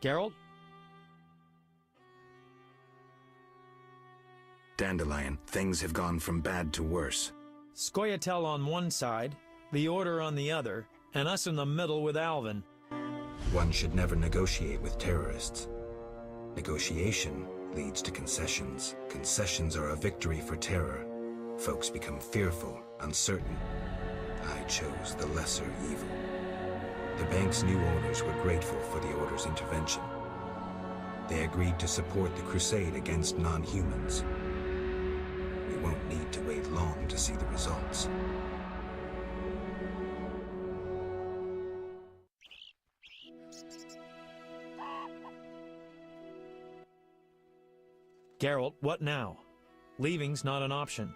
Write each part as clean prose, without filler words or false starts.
Gearlt? Dandelion, things have gone from bad to worse. Scoia'tael on one side, the Order on the other, and us in the middle with Alvin. One should never negotiate with terrorists. Negotiation leads to concessions. Concessions are a victory for terror. Folks become fearful, uncertain. I chose the lesser evil. The bank's new owners were grateful for the Order's intervention. They agreed to support the crusade against non-humans. We won't need to wait long to see the results. Gearlt, what now? Leaving's not an option.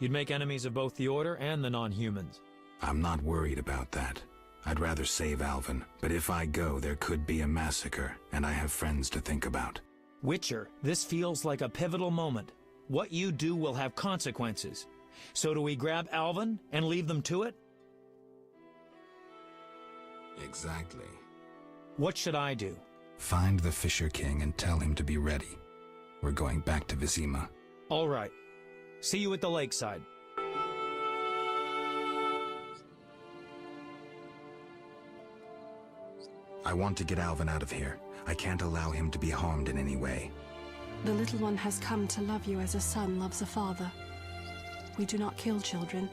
You'd make enemies of both the Order and the non-humans. I'm not worried about that. I'd rather save Alvin, but if I go, there could be a massacre, and I have friends to think about. Witcher, this feels like a pivotal moment. What you do will have consequences. So do we grab Alvin and leave them to it? Exactly. What should I do? Find the Fisher King and tell him to be ready. We're going back to Vizima. All right. See you at the lakeside. I want to get Alvin out of here. I can't allow him to be harmed in any way. The little one has come to love you as a son loves a father. We do not kill children.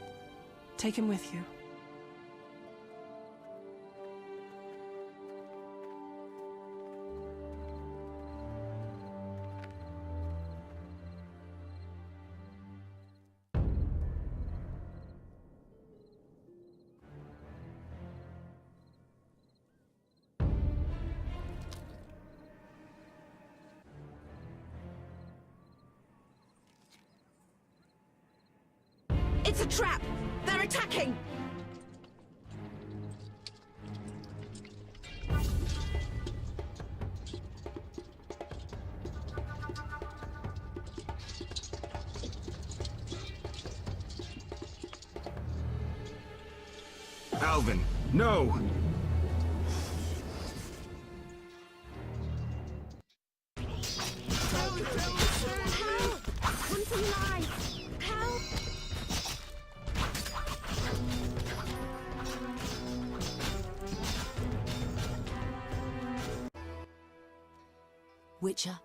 Take him with you. It's a trap! They're attacking! Alvin, no! Witcher?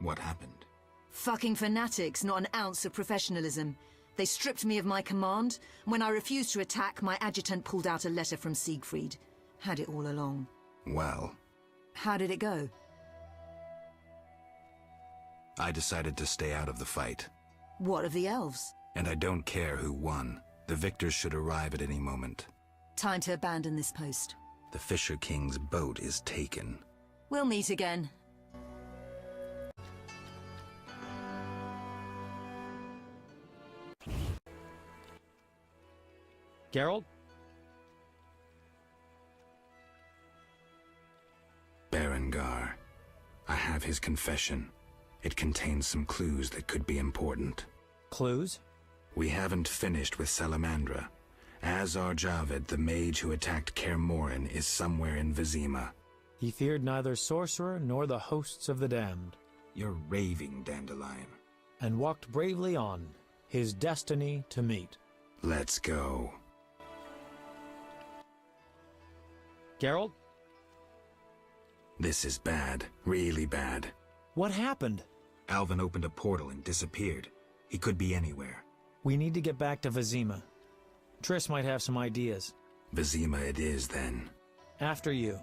What happened? Fucking fanatics, not an ounce of professionalism. They stripped me of my command. When I refused to attack, my adjutant pulled out a letter from Siegfried. Had it all along. Well, How did it go? I decided to stay out of the fight. What of the elves? And I don't care who won. The victors should arrive at any moment. Time to abandon this post. The Fisher King's boat is taken. We'll meet again. Gearlt? Berengar. I have his confession. It contains some clues that could be important. Clues? We haven't finished with Salamandra. Azar Javid, the mage who attacked Kaer Morhen, is somewhere in Vizima. He feared neither sorcerer nor the hosts of the damned, You're raving, Dandelion. and walked bravely on, his destiny to meet. Let's go. Gearlt? This is bad. Really bad. What happened? Alvin opened a portal and disappeared. He could be anywhere. We need to get back to Vizima. Triss might have some ideas. Vizima it is, then. After you.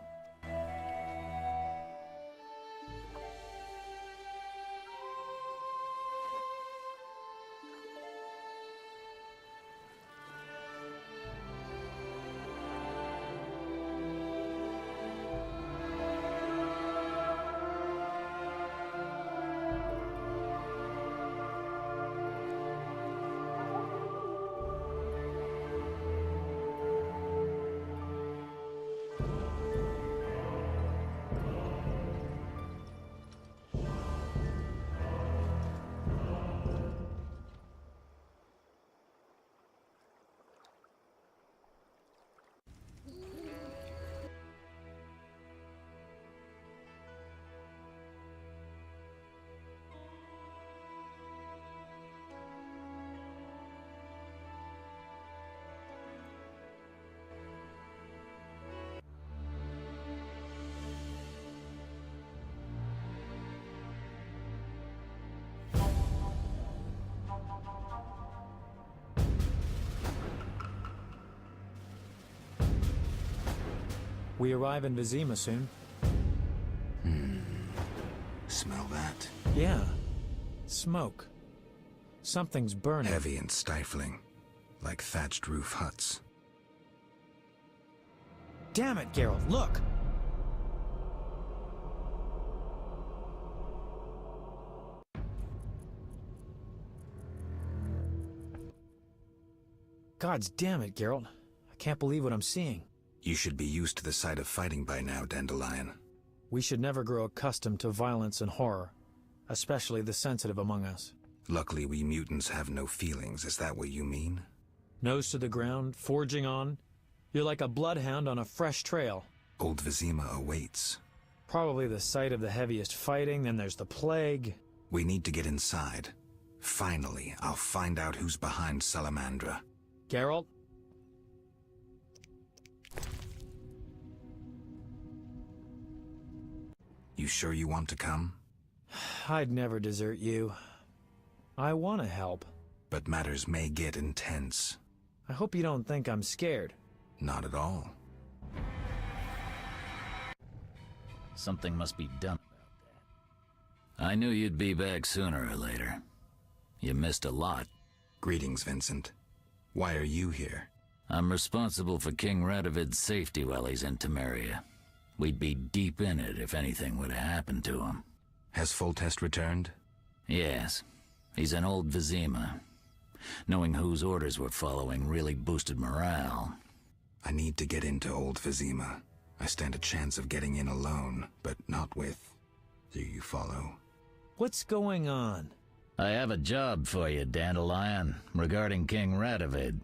We arrive in Vizima soon. Smell that? Yeah. Smoke. Something's burning. Heavy and stifling, like thatched roof huts. Damn it, Gearlt, look! Gods damn it, Gearlt. I can't believe what I'm seeing. You should be used to the sight of fighting by now, Dandelion. We should never grow accustomed to violence and horror, especially the sensitive among us. Luckily, we mutants have no feelings. Is that what you mean? Nose to the ground, forging on. You're like a bloodhound on a fresh trail. Old Vizima awaits. Probably the site of the heaviest fighting, then there's the plague. We need to get inside. Finally, I'll find out who's behind Salamandra. Gearlt? You sure you want to come? I'd never desert you. I want to help. But matters may get intense. I hope you don't think I'm scared. Not at all. Something must be done about that. I knew you'd be back sooner or later. You missed a lot. Greetings, Vincent. Why are you here? I'm responsible for King Radovid's safety while he's in Temeria. We'd be deep in it if anything would have happened to him. Has Foltest returned? Yes. He's in old Vizima. Knowing whose orders we're following really boosted morale. I need to get into old Vizima. I stand a chance of getting in alone, but not with... Do you follow? What's going on? I have a job for you, Dandelion, regarding King Radovid.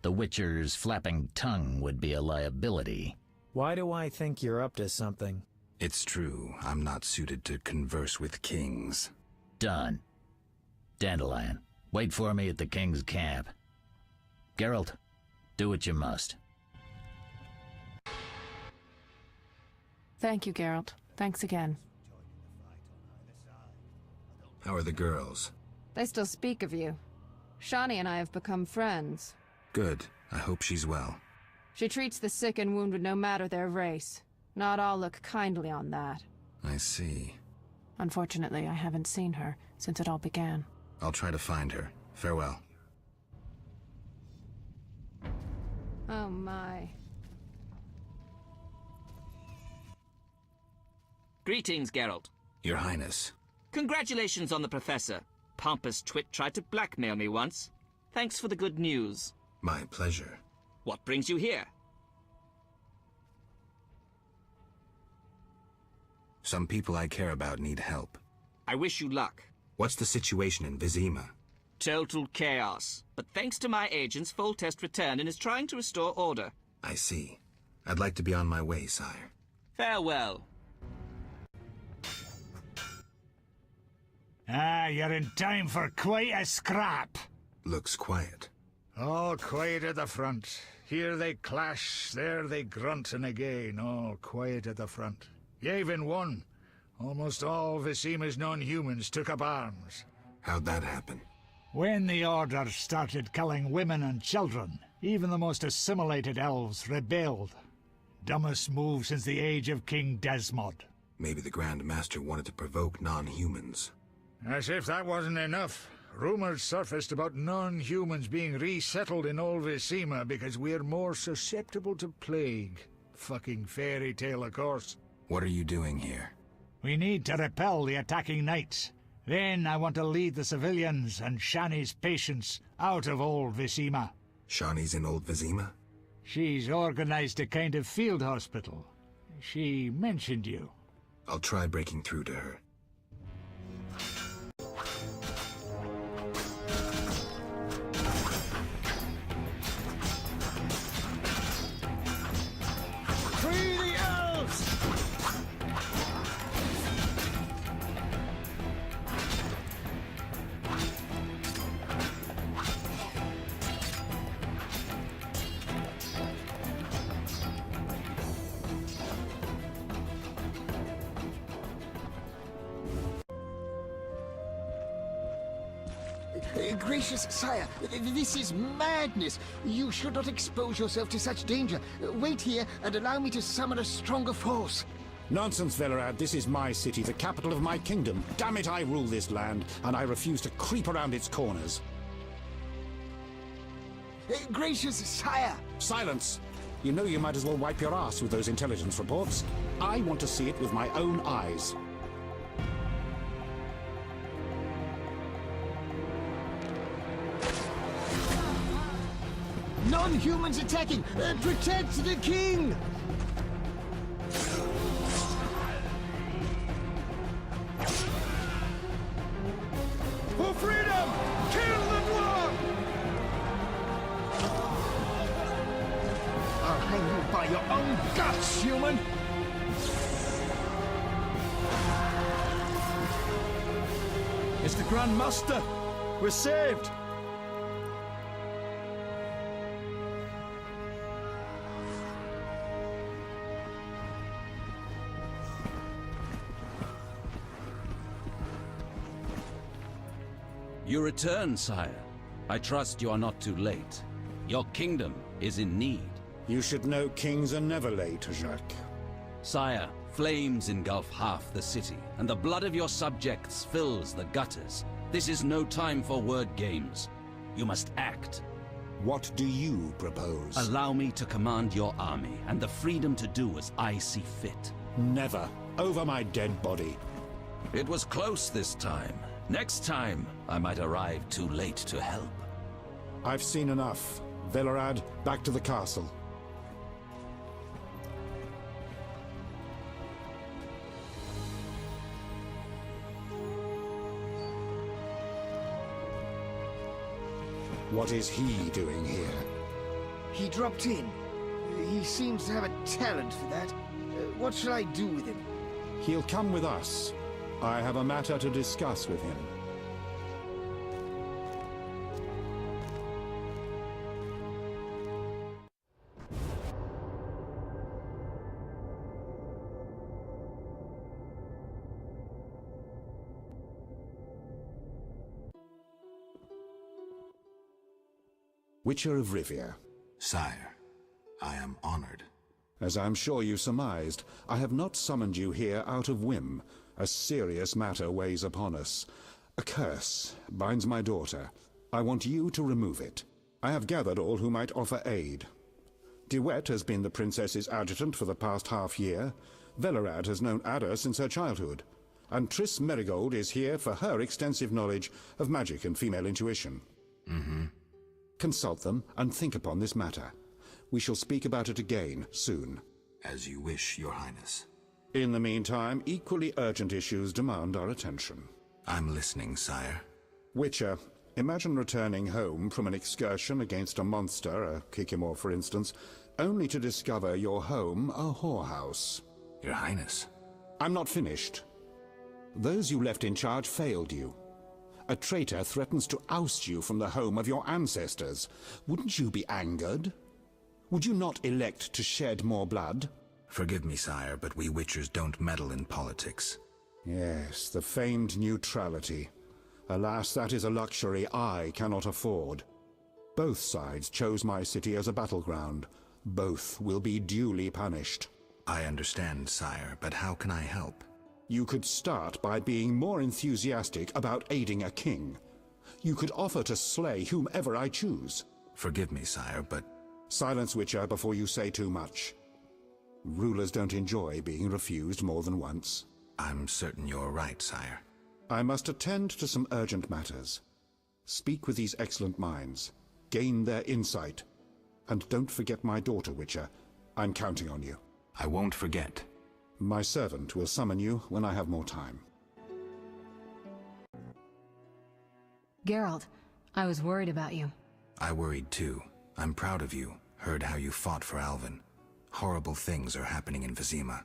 The Witcher's flapping tongue would be a liability. Why do I think you're up to something? It's true. I'm not suited to converse with kings. Done. Dandelion, wait for me at the King's camp. Gearlt, do what you must. Thank you, Gearlt. Thanks again. How are the girls? They still speak of you. Shani and I have become friends. Good. I hope she's well. She treats the sick and wounded no matter their race. Not all look kindly on that. I see. Unfortunately, I haven't seen her since it all began. I'll try to find her. Farewell. Oh my. Greetings, Gearlt. Your Highness. Congratulations on the Professor. Pompous twit tried to blackmail me once. Thanks for the good news. My pleasure. What brings you here? Some people I care about need help. I wish you luck. What's the situation in Vizima? Total chaos. But thanks to my agents, Foltest returned and is trying to restore order. I see. I'd like to be on my way, sire. Farewell. Ah, you're in time for quite a scrap. Looks quiet. All quiet at the front. Here they clash, there they grunt, and again, all quiet at the front. Yavin won. Almost all Vizima's non-humans took up arms. How'd that happen? When the Order started killing women and children, even the most assimilated elves rebelled. Dumbest move since the age of King Desmod. Maybe the Grand Master wanted to provoke non-humans. As if that wasn't enough. Rumors surfaced about non-humans being resettled in old Vizima because we're more susceptible to plague. Fucking fairy tale, of course. What are you doing here? We need to repel the attacking knights. Then I want to lead the civilians and Shani's patients out of old Vizima. Shani's in old Vizima? She's organized a kind of field hospital. She mentioned you. I'll try breaking through to her. Free the elves! Gracious sire, this is madness. You should not expose yourself to such danger. Wait here and allow me to summon a stronger force. Nonsense, Velerad. This is my city, the capital of my kingdom. Damn it, I rule this land, and I refuse to creep around its corners. Gracious sire! Silence! You know you might as well wipe your ass with those intelligence reports. I want to see it with my own eyes. Non-humans attacking! Protect the king! For freedom! Kill the dwarf! I'll hang you by your own guts, human! It's the Grand Master! We're saved! You return, sire. I trust you are not too late. Your kingdom is in need. You should know kings are never late, Jacques. Sire, flames engulf half the city, and the blood of your subjects fills the gutters. This is no time for word games. You must act. What do you propose? Allow me to command your army, and the freedom to do as I see fit. Never. Over my dead body. It was close this time. Next time, I might arrive too late to help. I've seen enough. Velerad, back to the castle. What is he doing here? He dropped in. He seems to have a talent for that. What shall I do with him? He'll come with us. I have a matter to discuss with him. Witcher of Rivia. Sire, I am honored. As I'm sure you surmised, I have not summoned you here out of whim. A serious matter weighs upon us. A curse binds my daughter. I want you to remove it. I have gathered all who might offer aid. DeWet has been the princess's adjutant for the past half-year. Velerad has known Ada since her childhood. And Triss Merigold is here for her extensive knowledge of magic and female intuition. Consult them and think upon this matter. We shall speak about it again soon. As you wish, Your Highness. In the meantime, equally urgent issues demand our attention. I'm listening, sire. Witcher, imagine returning home from an excursion against a monster, a Kikimor for instance, only to discover your home a whorehouse. Your Highness. I'm not finished. Those you left in charge failed you. A traitor threatens to oust you from the home of your ancestors. Wouldn't you be angered? Would you not elect to shed more blood? Forgive me, sire, but we Witchers don't meddle in politics. Yes, the famed neutrality. Alas, that is a luxury I cannot afford. Both sides chose my city as a battleground. Both will be duly punished. I understand, sire, but how can I help? You could start by being more enthusiastic about aiding a king. You could offer to slay whomever I choose. Forgive me, sire, but... Silence, Witcher, before you say too much. Rulers don't enjoy being refused more than once. I'm certain you're right, sire. I must attend to some urgent matters. Speak with these excellent minds. Gain their insight. And don't forget my daughter, Witcher. I'm counting on you. I won't forget. My servant will summon you when I have more time. Gearlt, I was worried about you. I worried too. I'm proud of you. Heard how you fought for Alvin. Horrible things are happening in Vizima.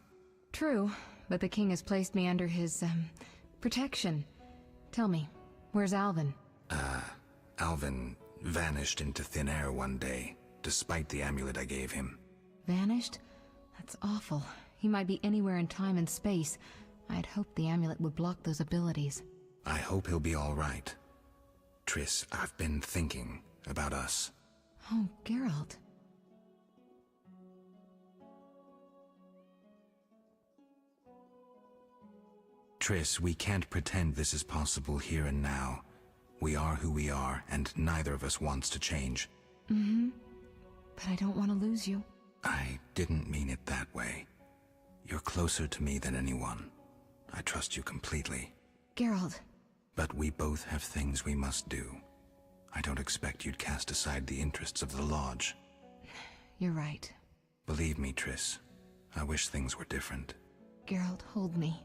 True, but the king has placed me under his, protection. Tell me, where's Alvin? Alvin vanished into thin air one day, despite the amulet I gave him. Vanished? That's awful. He might be anywhere in time and space. I had hoped the amulet would block those abilities. I hope he'll be all right. Triss, I've been thinking about us. Oh, Gearlt. Triss, we can't pretend this is possible here and now. We are who we are, and neither of us wants to change. Mm-hmm. But I don't want to lose you. I didn't mean it that way. You're closer to me than anyone. I trust you completely. Gearlt. But we both have things we must do. I don't expect you'd cast aside the interests of the Lodge. You're right. Believe me, Triss. I wish things were different. Gearlt, hold me.